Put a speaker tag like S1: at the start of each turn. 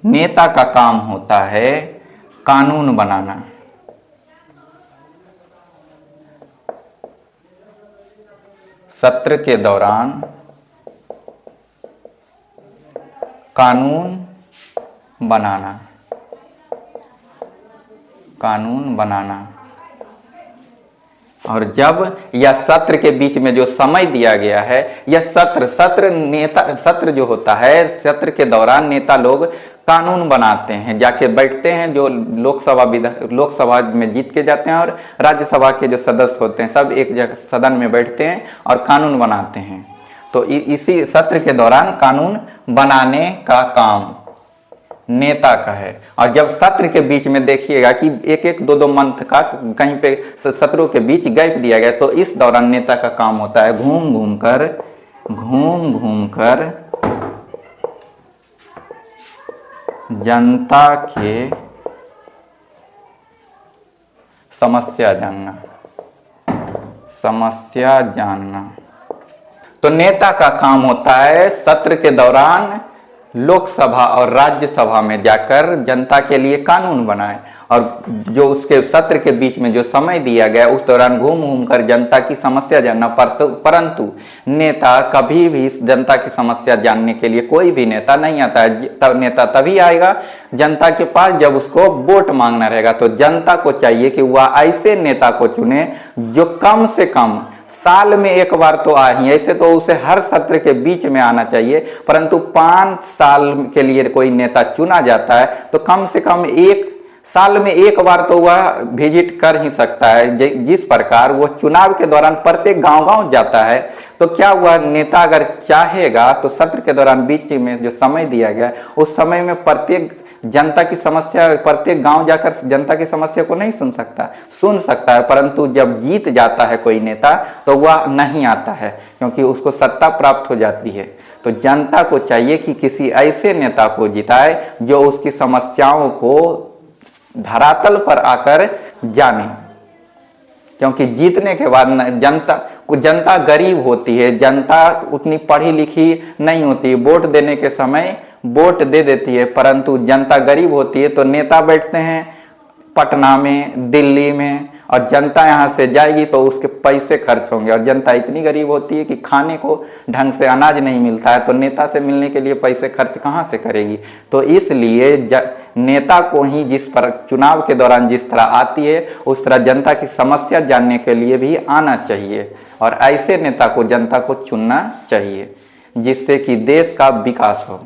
S1: नेता का काम होता है कानून बनाना। सत्र के दौरान कानून बनाना, कानून बनाना। और जब यह सत्र के बीच में जो समय दिया गया है, यह सत्र जो होता है, सत्र के दौरान नेता लोग कानून बनाते हैं, जाके बैठते हैं, जो लोकसभा में जीत के जाते हैं और राज्यसभा के जो सदस्य होते हैं सब एक जगह सदन में बैठते हैं और कानून बनाते हैं। तो इसी सत्र के दौरान कानून बनाने का काम नेता का है। और जब सत्र के बीच में देखिएगा कि एक एक दो मंथ का कहीं पे सत्रों के बीच गैप दिया गया, तो इस दौरान नेता का काम होता है घूम घूम कर जनता के समस्या जानना। तो नेता का काम होता है सत्र के दौरान लोकसभा और राज्यसभा में जाकर जनता के लिए कानून बनाए, और जो उसके सत्र के बीच में जो समय दिया गया उस दौरान घूम कर जनता की समस्या जानना। परंतु नेता कभी भी इस जनता की समस्या जानने के लिए कोई भी नेता नहीं आता है। नेता तभी आएगा जनता के पास जब उसको वोट मांगना रहेगा। तो जनता को चाहिए कि वह ऐसे नेता को चुने जो कम से कम साल में एक बार तो आ ही, ऐसे तो उसे हर सत्र के बीच में आना चाहिए, परंतु 5 साल के लिए कोई नेता चुना जाता है तो कम से कम एक साल में एक बार तो वह विजिट कर ही सकता है। जिस प्रकार वो चुनाव के दौरान प्रत्येक गांव जाता है, तो क्या वह नेता अगर चाहेगा तो सत्र के दौरान बीच में जो समय दिया गया उस समय में प्रत्येक जनता की समस्या, प्रत्येक गांव जाकर जनता की समस्या को नहीं सुन सकता है। परंतु जब जीत जाता है कोई नेता तो वह नहीं आता है, क्योंकि उसको सत्ता प्राप्त हो जाती है। तो जनता को चाहिए कि किसी ऐसे नेता को जिताए जो उसकी समस्याओं को धरातल पर आकर जाने, क्योंकि जीतने के बाद जनता गरीब होती है, जनता उतनी पढ़ी लिखी नहीं होती, वोट देने के समय वोट दे देती है, परंतु जनता गरीब होती है। तो नेता बैठते हैं पटना में, दिल्ली में, और जनता यहाँ से जाएगी तो उसके पैसे खर्च होंगे, और जनता इतनी गरीब होती है कि खाने को ढंग से अनाज नहीं मिलता है, तो नेता से मिलने के लिए पैसे खर्च कहाँ से करेगी। तो इसलिए नेता को ही चुनाव के दौरान जिस तरह आती है उस तरह जनता की समस्या जानने के लिए भी आना चाहिए, और ऐसे नेता को जनता को चुनना चाहिए जिससे कि देश का विकास हो।